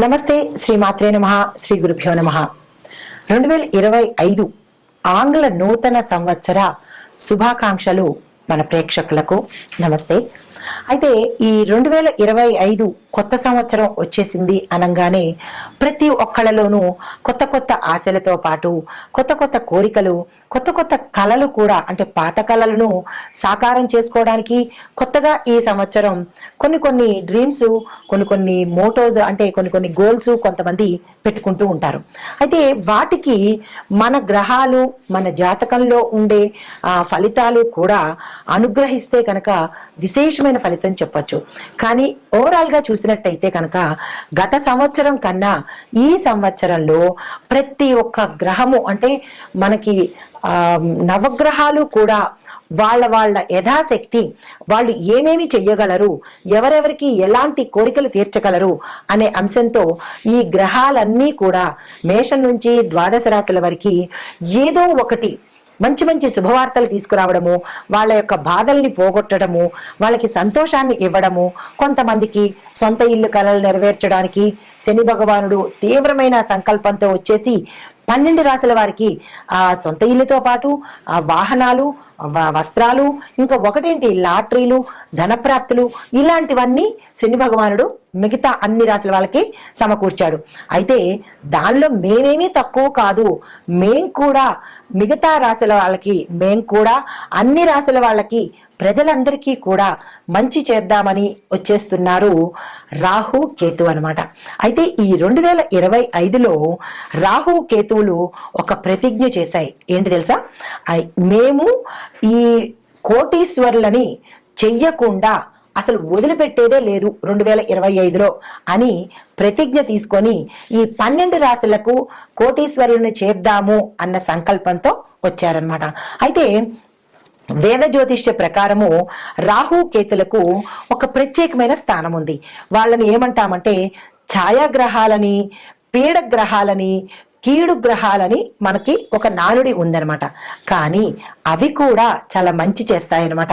నమస్తే, శ్రీమాత్రే నమః, శ్రీ గురుభ్యో నమః. 2025 ఆంగ్ల నూతన సంవత్సర శుభాకాంక్షలు మన ప్రేక్షకులకు. నమస్తే. అయితే ఈ 2025 కొత్త సంవత్సరం వచ్చేసింది అనగానే ప్రతి ఒక్కళ్ళలోనూ కొత్త కొత్త ఆశలతో పాటు కొత్త కొత్త కోరికలు, కొత్త కొత్త కళలు కూడా, అంటే పాత కళలను సాకారం చేసుకోవడానికి కొత్తగా ఈ సంవత్సరం కొన్ని డ్రీమ్స్, కొన్ని మోటోస్, అంటే కొన్ని గోల్స్ కొంతమంది పెట్టుకుంటూ ఉంటారు. అయితే వాటికి మన గ్రహాలు, మన జాతకంలో ఉండే ఫలితాలు కూడా అనుగ్రహిస్తే కనుక విశేషమైన ఫలితం చెప్పొచ్చు. కానీ ఓవరాల్ గా చూసినట్టయితే కనుక గత సంవత్సరం కన్నా ఈ సంవత్సరంలో ప్రతి ఒక్క గ్రహము, అంటే మనకి నవగ్రహాలు కూడా వాళ్ళ యథాశక్తి వాళ్ళు ఏమేమి చెయ్యగలరు, ఎవరెవరికి ఎలాంటి కోరికలు తీర్చగలరు అనే అంశంతో ఈ గ్రహాలన్నీ కూడా మేషం నుంచి ద్వాదశ రాశుల వరకు ఏదో ఒకటి మంచి శుభవార్తలు తీసుకురావడము, వాళ్ళ యొక్క బాధల్ని పోగొట్టడము, వాళ్ళకి సంతోషాన్ని ఇవ్వడము, కొంతమందికి సొంత ఇల్లు కలలు నెరవేర్చడానికి శని భగవానుడు తీవ్రమైన సంకల్పంతో వచ్చేసి 12 రాశుల వారికి ఆ సొంత ఇల్లుతో పాటు ఆ వాహనాలు, వస్త్రాలు, ఇంకా ఒకటేంటి లాటరీలు, ధనప్రాప్తులు, ఇలాంటివన్నీ శని భగవానుడు మిగతా అన్ని రాశుల వాళ్ళకి సమకూర్చాడు. అయితే దానిలో మేమేమీ తక్కువ కాదు, మేం కూడా మిగతా రాశుల వాళ్ళకి, మేం కూడా అన్ని రాశుల వాళ్ళకి, ప్రజలందరికీ కూడా మంచి చేద్దామని వచ్చేస్తున్నారు రాహు కేతు అనమాట. అయితే ఈ 2025లో రాహు కేతువులు ఒక ప్రతిజ్ఞ చేశాయి. ఏంటి తెలుసా? మేము ఈ కోటీశ్వరులని చెయ్యకుండా అసలు వదిలిపెట్టేదే లేదు 2025లో అని ప్రతిజ్ఞ తీసుకొని ఈ 12 రాశులకు కోటీశ్వరులను చేద్దాము అన్న సంకల్పంతో వచ్చారనమాట. అయితే వేద జ్యోతిష్య ప్రకారము రాహు కేతులకు ఒక ప్రత్యేకమైన స్థానం ఉంది. వాళ్ళని ఏమంటామంటే ఛాయాగ్రహాలని, పీడగ్రహాలని, కీడు గ్రహాలని మనకి ఒక నానుడి ఉందనమాట. కానీ అవి కూడా చాలా మంచి చేస్తాయన్నమాట.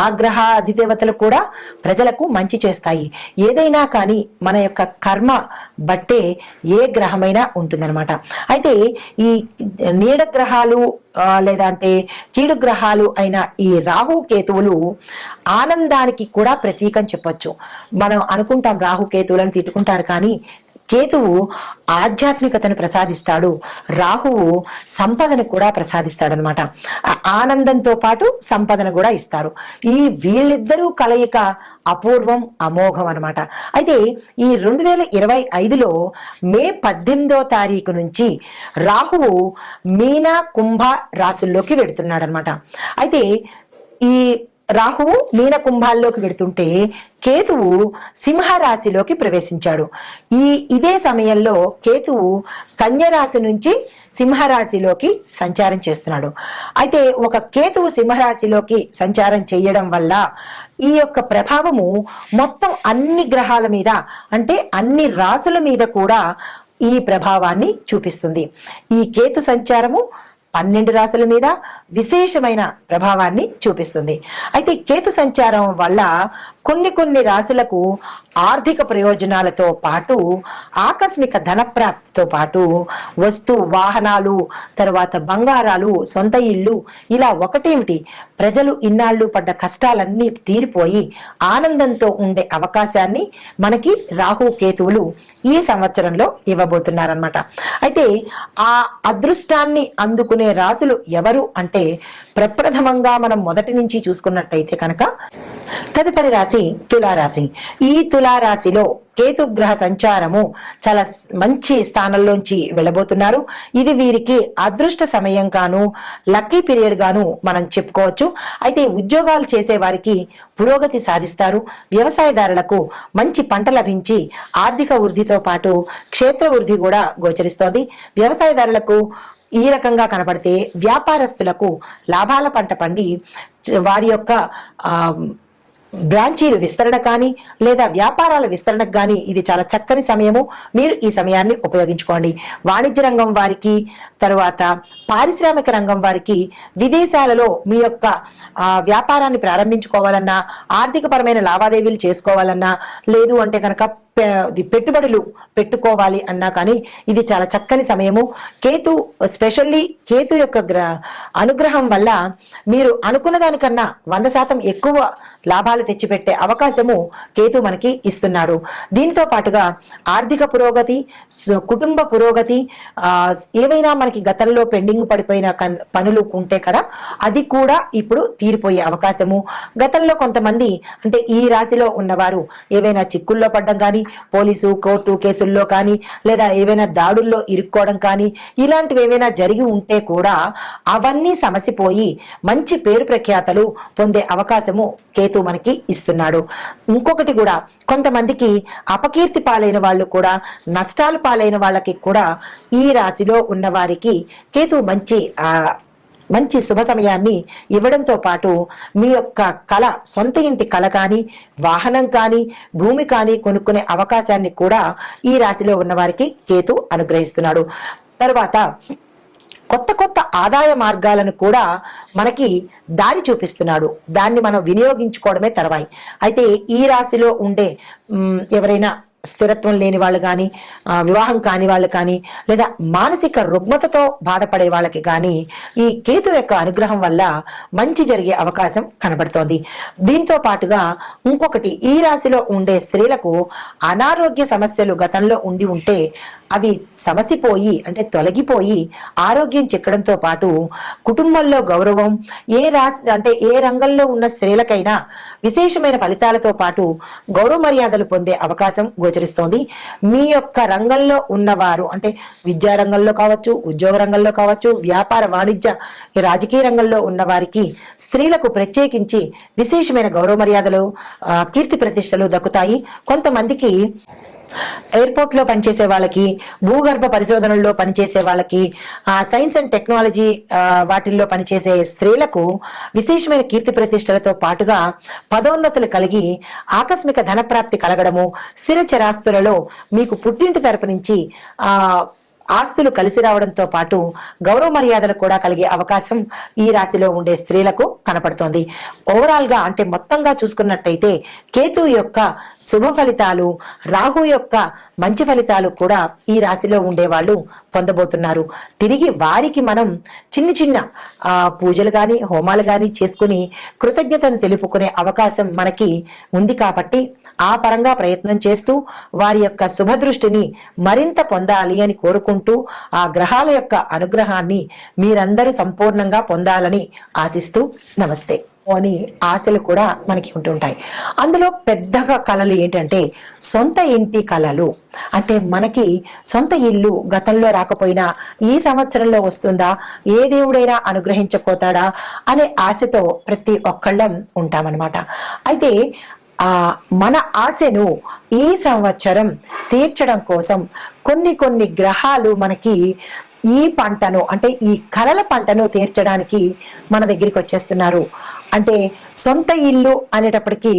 ఆ గ్రహ అధిదేవతలు కూడా ప్రజలకు మంచి చేస్తాయి. ఏదైనా కానీ మన యొక్క కర్మ బట్టే ఏ గ్రహమైనా ఉంటుందన్నమాట. అయితే ఈ నీడ గ్రహాలు లేదంటే కీడు గ్రహాలు అయిన ఈ రాహు కేతువులు ఆనందానికి కూడా ప్రతీకం చెప్పొచ్చు. మనం అనుకుంటాం రాహు కేతువులను తిట్టుకుంటారు, కానీ కేతువు ఆధ్యాత్మికతను ప్రసాదిస్తాడు, రాహువు సంపదను కూడా ప్రసాదిస్తాడనమాట. ఆనందంతో పాటు సంపదను కూడా ఇస్తారు. ఈ వీళ్ళిద్దరూ కలయిక అపూర్వం, అమోఘం అనమాట. అయితే ఈ 2025లో మే 18వ తారీఖు నుంచి రాహువు మీన, కుంభ రాశుల్లోకి వెడుతున్నాడు అనమాట. అయితే ఈ రాహువు మీన, కుంభాల్లోకి వెడుతుంటే కేతువు సింహరాశిలోకి ప్రవేశించాడు. ఇదే సమయంలో కేతువు కన్యరాశి నుంచి సింహరాశిలోకి సంచారం చేస్తున్నాడు. అయితే ఒక కేతువు సింహరాశిలోకి సంచారం చేయడం వల్ల ఈ యొక్క ప్రభావము మొత్తం అన్ని గ్రహాల మీద, అంటే అన్ని రాశుల మీద కూడా ఈ ప్రభావాన్ని చూపిస్తుంది. ఈ కేతు సంచారము 12 రాశుల మీద విశేషమైన ప్రభావాన్ని చూపిస్తుంది. అయితే కేతు సంచారం వల్ల కొన్ని రాశులకు ఆర్థిక ప్రయోజనాలతో పాటు ఆకస్మిక ధనప్రాప్తితో పాటు వస్తు వాహనాలు, తర్వాత బంగారాలు, సొంత ఇల్లు, ఇలా ఒకటేమిటి ప్రజలు ఇన్నాళ్ళు పడ్డ కష్టాలన్నీ తీరిపోయి ఆనందంతో ఉండే అవకాశాన్ని మనకి రాహు కేతువులు ఈ సంవత్సరంలో ఇవ్వబోతున్నారన్నమాట. అయితే ఆ అదృష్టాన్ని అందుకునే రాశులు ఎవరు అంటే ప్రప్రథమంగా మనం మొదటి నుంచి చూసుకున్నట్టయితే కనుక తదుపరి రాశి తులారాశి. ఈ తులారాశిలో కేతు గ్రహ సంచారము చాలా మంచి స్థానంలోంచి వెళ్ళబోతున్నారు. ఇది వీరికి అదృష్ట సమయం గాను, లక్కీ పీరియడ్ గాను మనం చెప్పుకోవచ్చు. అయితే ఉద్యోగాలు చేసే వారికి పురోగతి సాధిస్తారు. వ్యవసాయదారులకు మంచి పంట లభించి ఆర్థిక వృద్ధితో పాటు క్షేత్ర వృద్ధి కూడా గోచరిస్తోంది. వ్యవసాయదారులకు ఈ రకంగా కనబడితే వ్యాపారస్తులకు లాభాల పంట పండి వారి యొక్క బ్రాంచీలు విస్తరణ కానీ లేదా వ్యాపారాల విస్తరణకు కానీ ఇది చాలా చక్కని సమయము. మీరు ఈ సమయాన్ని ఉపయోగించుకోండి. వాణిజ్య రంగం వారికి, తరువాత పారిశ్రామిక రంగం వారికి విదేశాలలో మీ యొక్క వ్యాపారాన్ని ప్రారంభించుకోవాలన్నా, ఆర్థికపరమైన లావాదేవీలు చేసుకోవాలన్నా, లేదు అంటే కనుక పెట్టుబడులు పెట్టుకోవాలి అన్నా కానీ ఇది చాలా చక్కని సమయము. కేతు స్పెషల్లీ కేతు యొక్క అనుగ్రహం వల్ల మీరు అనుకున్న దానికన్నా 100% ఎక్కువ లాభాలు తెచ్చిపెట్టే అవకాశము కేతు మనకి ఇస్తున్నాడు. దీనితో పాటుగా ఆర్థిక పురోగతి, కుటుంబ పురోగతి, ఏవైనా మనకి గతంలో పెండింగ్ పడిపోయిన పనులు ఉంటే కదా అది కూడా ఇప్పుడు తీరిపోయే అవకాశము. గతంలో కొంతమంది అంటే ఈ రాశిలో ఉన్నవారు ఏవైనా చిక్కుల్లో పడ్డం కానీ, పోలీసు కోర్టు కేసుల్లో కానీ, లేదా ఏవైనా దాడుల్లో ఇరుక్కోవడం కానీ ఇలాంటివి ఏవైనా జరిగి ఉంటే కూడా అవన్నీ సమసిపోయి మంచి పేరు ప్రఖ్యాతలు పొందే అవకాశము కేతు మనకి ఇస్తున్నాడు. ఇంకొకటి కూడా కొంతమందికి అపకీర్తి పాలైన వాళ్ళు కూడా, నష్టాలు పాలైన వాళ్ళకి కూడా ఈ రాశిలో ఉన్న వారికి కేతు మంచి శుభ సమయాన్ని ఇవ్వడంతో పాటు మీ యొక్క కళ, సొంత ఇంటి కళ కానీ, వాహనం కానీ, భూమి కానీ కొనుక్కునే అవకాశాన్ని కూడా ఈ రాశిలో ఉన్న వారికి కేతు అనుగ్రహిస్తున్నాడు. తర్వాత కొత్త ఆదాయ మార్గాలను కూడా మనకి దారి చూపిస్తున్నాడు. దాన్ని మనం వినియోగించుకోవడమే తర్వాయి. అయితే ఈ రాశిలో ఉండే ఎవరైనా స్థిరత్వం లేని వాళ్ళు కానీ, వివాహం కాని వాళ్ళు కానీ, లేదా మానసిక రుగ్మతతో బాధపడే వాళ్ళకి కానీ ఈ కేతు యొక్క అనుగ్రహం వల్ల మంచి జరిగే అవకాశం కనబడుతోంది. దీంతో పాటుగా ఇంకొకటి, ఈ రాశిలో ఉండే స్త్రీలకు అనారోగ్య సమస్యలు గతంలో ఉండి ఉంటే అవి సమసిపోయి అంటే తొలగిపోయి ఆరోగ్యం చిక్కడంతో పాటు కుటుంబంలో గౌరవం, ఏ రంగంలో ఉన్న స్త్రీలకైనా విశేషమైన ఫలితాలతో పాటు గౌరవ మర్యాదలు పొందే అవకాశం గోచరిస్తోంది. మీ యొక్క రంగంలో ఉన్నవారు అంటే విద్యా రంగంలో కావచ్చు, ఉద్యోగ రంగంలో కావచ్చు, వ్యాపార వాణిజ్య రాజకీయ రంగంలో ఉన్న వారికి స్త్రీలకు ప్రత్యేకించి విశేషమైన గౌరవ మర్యాదలు, కీర్తి ప్రతిష్టలు దక్కుతాయి. కొంతమందికి ఎయిర్పోర్ట్ లో పనిచేసే వాళ్ళకి, భూగర్భ పరిశోధనల్లో పనిచేసే వాళ్ళకి, సైన్స్ అండ్ టెక్నాలజీ వాటిల్లో పనిచేసే స్త్రీలకు విశేషమైన కీర్తి ప్రతిష్టలతో పాటుగా పదోన్నతులు కలిగి ఆకస్మిక ధనప్రాప్తి కలగడము, స్థిర చరాస్తులలో మీకు పుట్టింటి తరపు నుంచి ఆస్తులు కలిసి రావడంతో పాటు గౌరవ మర్యాదలు కూడా కలిగే అవకాశం ఈ రాశిలో ఉండే స్త్రీలకు కనపడుతోంది. ఓవరాల్ గా అంటే మొత్తంగా చూసుకున్నట్టయితే కేతు యొక్క శుభ ఫలితాలు, రాహు యొక్క మంచి ఫలితాలు కూడా ఈ రాశిలో ఉండే వాళ్ళు పొందబోతున్నారు. తిరిగి వారికి మనం చిన్న పూజలు గాని, హోమాలు గాని చేసుకుని కృతజ్ఞతను తెలుపుకునే అవకాశం మనకి ఉంది. కాబట్టి ఆ పరంగా ప్రయత్నం చేస్తూ వారి యొక్క శుభదృష్టిని మరింత పొందాలి అని కోరుకుంటూ ఆ గ్రహాల యొక్క అనుగ్రహాన్ని మీరందరూ సంపూర్ణంగా పొందాలని ఆశిస్తూ నమస్తే అని ఆశలు కూడా మనకి ఉంటుంటాయి. అందులో పెద్దగా కళలు ఏంటంటే సొంత ఇంటి కళలు. అంటే మనకి సొంత ఇల్లు గతంలో రాకపోయినా ఈ సంవత్సరంలో వస్తుందా, ఏ దేవుడైనా అనుగ్రహించపోతాడా అనే ఆశతో ప్రతి ఒక్కళ్ళం ఉంటామన్నమాట. అయితే మన ఆశను ఈ సంవత్సరం తీర్చడం కోసం కొన్ని గ్రహాలు మనకి ఈ పంటను అంటే ఈ కలల పంటను తీర్చడానికి మన దగ్గరికి వచ్చేస్తున్నారు. అంటే సొంత ఇల్లు అనేటప్పటికీ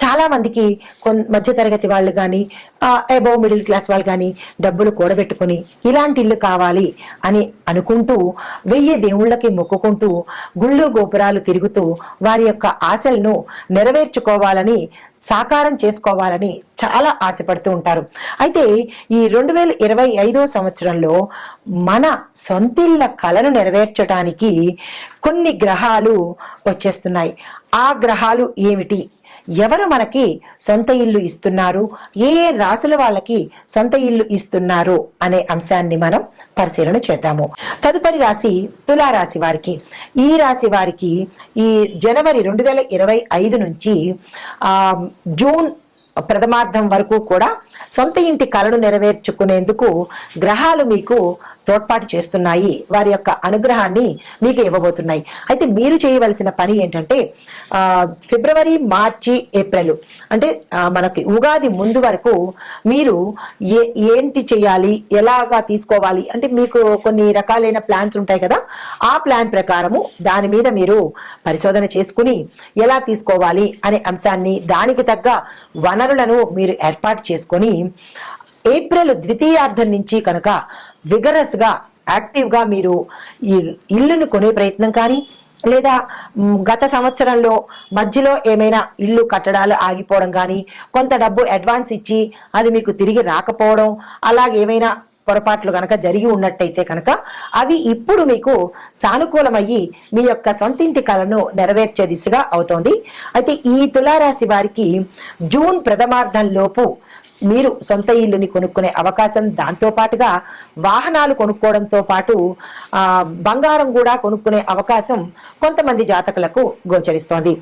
చాలా మందికి మధ్యతరగతి వాళ్ళు కానీ, అబోవ్ మిడిల్ క్లాస్ వాళ్ళు కానీ డబ్బులు కూడబెట్టుకుని ఇలాంటి ఇల్లు కావాలి అని అనుకుంటూ 1000 దేవుళ్ళకి మొక్కుకుంటూ గుళ్ళు గోపురాలు తిరుగుతూ వారి యొక్క ఆశలను నెరవేర్చుకోవాలని, సాకారం చేసుకోవాలని చాలా ఆశపడుతూ ఉంటారు. అయితే ఈ 2025 సంవత్సరంలో మన సొంతిళ్ళ కలను నెరవేర్చడానికి కొన్ని గ్రహాలు వచ్చేస్తున్నాయి. ఆ గ్రహాలు ఏమిటి, ఎవరు మనకి సొంత ఇల్లు ఇస్తున్నారు, ఏ రాశుల వాళ్ళకి సొంత ఇల్లు ఇస్తున్నారు అనే అంశాన్ని మనం పరిశీలన చేద్దాము. తదుపరి రాశి తులారాశి వారికి. ఈ రాశి వారికి ఈ జనవరి 2025 నుంచి జూన్ ప్రథమార్థం వరకు కూడా సొంత ఇంటి కలను నెరవేర్చుకునేందుకు గ్రహాలు మీకు తోడ్పాటు చేస్తున్నాయి. వారి యొక్క అనుగ్రహాన్ని మీకు ఇవ్వబోతున్నాయి. అయితే మీరు చేయవలసిన పని ఏంటంటే ఫిబ్రవరి, మార్చి, ఏప్రిల్ అంటే మనకి ఉగాది ముందు వరకు మీరు ఏంటి చేయాలి, ఎలాగా తీసుకోవాలి అంటే మీకు కొన్ని రకాలైన ప్లాన్స్ ఉంటాయి కదా, ఆ ప్లాన్ ప్రకారము దాని మీద మీరు పరిశోధన చేసుకుని ఎలా తీసుకోవాలి అనే అంశాన్ని, దానికి తగ్గ వనరులను మీరు ఏర్పాటు చేసుకొని ఏప్రిల్ ద్వితీయార్థం నుంచి కనుక విగరస్ గా, యాక్టివ్ గా మీరు ఈ ఇల్లును కొనే ప్రయత్నం కానీ, లేదా గత సంవత్సరంలో మధ్యలో ఏమైనా ఇల్లు కట్టడాలు ఆగిపోవడం కానీ, కొంత డబ్బు అడ్వాన్స్ ఇచ్చి అది మీకు తిరిగి రాకపోవడం, అలాగేమైనా పొరపాట్లు కనుక జరిగి ఉన్నట్టయితే కనుక అవి ఇప్పుడు మీకు సానుకూలమయ్యి మీ యొక్క సొంతింటి కలను నెరవేర్చే దిశగా అవుతోంది. అయితే ఈ తులారాశి వారికి జూన్ ప్రథమార్థం లోపు మీరు సొంత ఇల్లుని కొనుక్కునే అవకాశం, దాంతో పాటుగా వాహనాలు కొనుక్కోవడంతో పాటు బంగారం కూడా కొనుక్కునే అవకాశం కొంతమంది జాతకులకు గోచరిస్తోంది.